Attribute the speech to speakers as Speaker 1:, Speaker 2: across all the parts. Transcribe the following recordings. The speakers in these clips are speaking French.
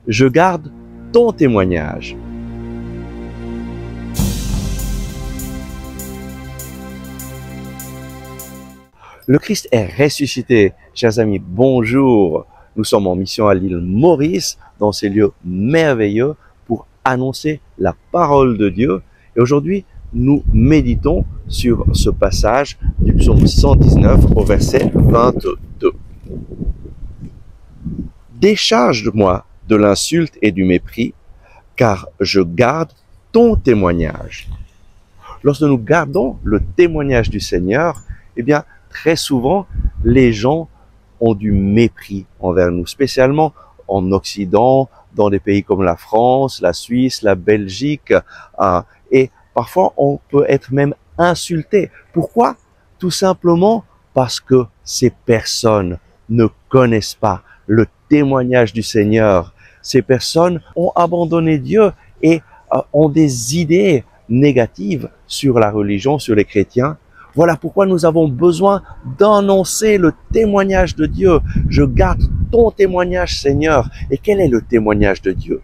Speaker 1: je garde ton témoignage. Le Christ est ressuscité. Chers amis, bonjour. Nous sommes en mission à l'île Maurice, dans ces lieux merveilleux, pour annoncer la parole de Dieu. Et aujourd'hui, nous méditons sur ce passage du psaume 119 au verset 22. Décharge-moi de l'insulte et du mépris, car je garde ton témoignage. Lorsque nous gardons le témoignage du Seigneur, eh bien, très souvent, les gens ont du mépris envers nous, spécialement en Occident, dans des pays comme la France, la Suisse, la Belgique, et parfois on peut être même insulté. Pourquoi? Tout simplement parce que ces personnes ne connaissent pas le témoignage du Seigneur. Ces personnes ont abandonné Dieu et ont des idées négatives sur la religion, sur les chrétiens. Voilà pourquoi nous avons besoin d'annoncer le témoignage de Dieu. Je garde ton témoignage, Seigneur. Et quel est le témoignage de Dieu?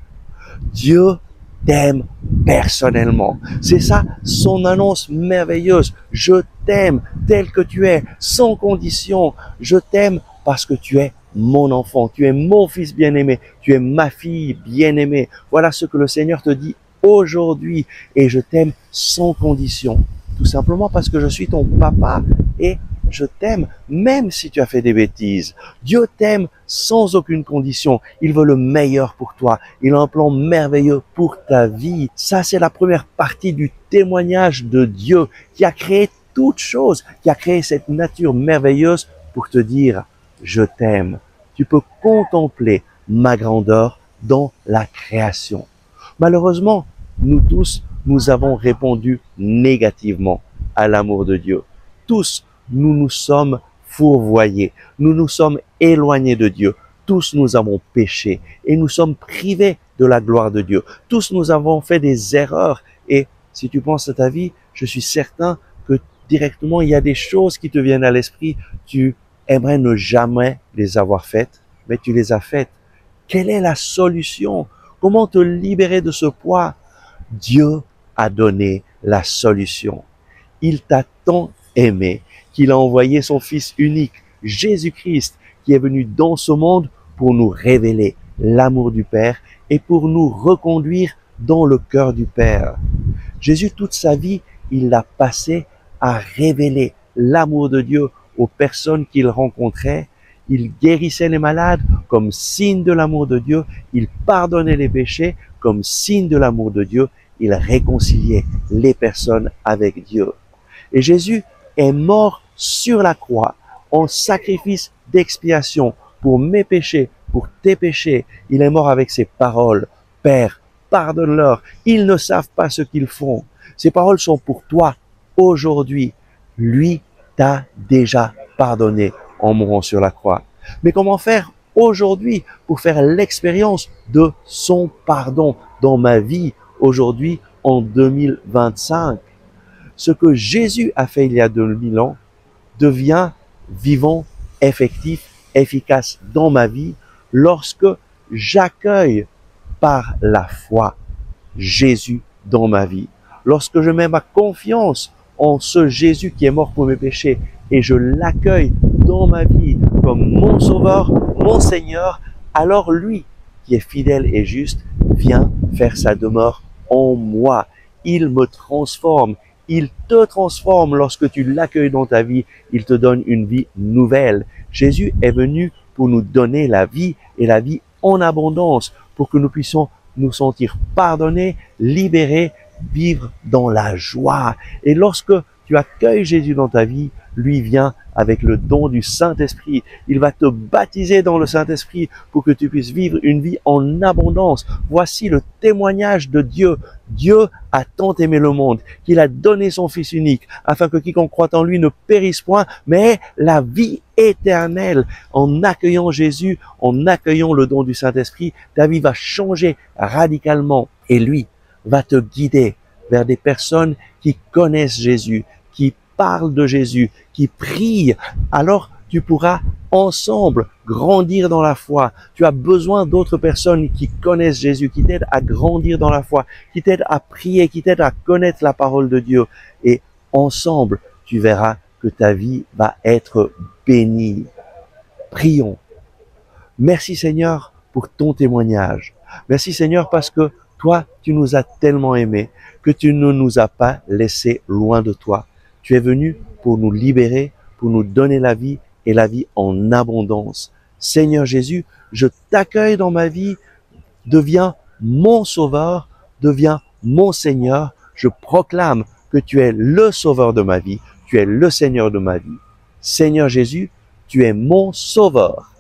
Speaker 1: Dieu t'aime personnellement. C'est ça son annonce merveilleuse. Je t'aime tel que tu es, sans condition. Je t'aime parce que tu es mon enfant. Tu es mon fils bien-aimé. Tu es ma fille bien-aimée. Voilà ce que le Seigneur te dit aujourd'hui. Et je t'aime sans condition. Tout simplement parce que je suis ton papa et je t'aime même si tu as fait des bêtises. Dieu t'aime sans aucune condition. Il veut le meilleur pour toi. Il a un plan merveilleux pour ta vie. Ça, c'est la première partie du témoignage de Dieu qui a créé toutes choses, qui a créé cette nature merveilleuse pour te dire « Je t'aime ». Tu peux contempler ma grandeur dans la création. Malheureusement, nous tous, nous avons répondu négativement à l'amour de Dieu. Tous, nous nous sommes fourvoyés, nous nous sommes éloignés de Dieu. Tous, nous avons péché et nous sommes privés de la gloire de Dieu. Tous, nous avons fait des erreurs et si tu penses à ta vie, je suis certain que directement, il y a des choses qui te viennent à l'esprit. Tu aimerais ne jamais les avoir faites, mais tu les as faites. Quelle est la solution? Comment te libérer de ce poids? Dieu a donné la solution. Il t'a tant aimé qu'il a envoyé son Fils unique, Jésus-Christ, qui est venu dans ce monde pour nous révéler l'amour du Père et pour nous reconduire dans le cœur du Père. Jésus, toute sa vie, il l'a passé à révéler l'amour de Dieu aux personnes qu'il rencontrait. Il guérissait les malades comme signe de l'amour de Dieu. Il pardonnait les péchés comme signe de l'amour de Dieu. Il réconciliait les personnes avec Dieu. Et Jésus est mort sur la croix en sacrifice d'expiation pour mes péchés, pour tes péchés. Il est mort avec ses paroles. Père, pardonne-leur. Ils ne savent pas ce qu'ils font. Ces paroles sont pour toi aujourd'hui. Lui t'a déjà pardonné en mourant sur la croix. Mais comment faire aujourd'hui pour faire l'expérience de son pardon dans ma vie aujourd'hui en 2025? Ce que Jésus a fait il y a 2000 ans devient vivant, effectif, efficace dans ma vie lorsque j'accueille par la foi Jésus dans ma vie. Lorsque je mets ma confiance en ce Jésus qui est mort pour mes péchés et je l'accueille dans ma vie comme mon Sauveur, mon Seigneur, alors lui qui est fidèle et juste vient faire sa demeure en moi. Il me transforme, il te transforme lorsque tu l'accueilles dans ta vie, il te donne une vie nouvelle. Jésus est venu pour nous donner la vie et la vie en abondance, pour que nous puissions nous sentir pardonnés, libérés, vivre dans la joie. Et lorsque tu accueilles Jésus dans ta vie, lui vient avec le don du Saint-Esprit. Il va te baptiser dans le Saint-Esprit pour que tu puisses vivre une vie en abondance. Voici le témoignage de Dieu. Dieu a tant aimé le monde qu'il a donné son Fils unique afin que quiconque croit en lui ne périsse point, mais ait la vie éternelle. En accueillant Jésus, en accueillant le don du Saint-Esprit, ta vie va changer radicalement et lui va te guider vers des personnes qui connaissent Jésus, qui parlent de Jésus, qui prient. Alors, tu pourras ensemble grandir dans la foi. Tu as besoin d'autres personnes qui connaissent Jésus, qui t'aident à grandir dans la foi, qui t'aident à prier, qui t'aident à connaître la parole de Dieu. Et ensemble, tu verras que ta vie va être bénie. Prions. Merci Seigneur pour ton témoignage. Merci Seigneur parce que toi, tu nous as tellement aimés que tu ne nous as pas laissés loin de toi. Tu es venu pour nous libérer, pour nous donner la vie et la vie en abondance. Seigneur Jésus, je t'accueille dans ma vie. Deviens mon sauveur, deviens mon Seigneur. Je proclame que tu es le sauveur de ma vie, tu es le Seigneur de ma vie. Seigneur Jésus, tu es mon sauveur.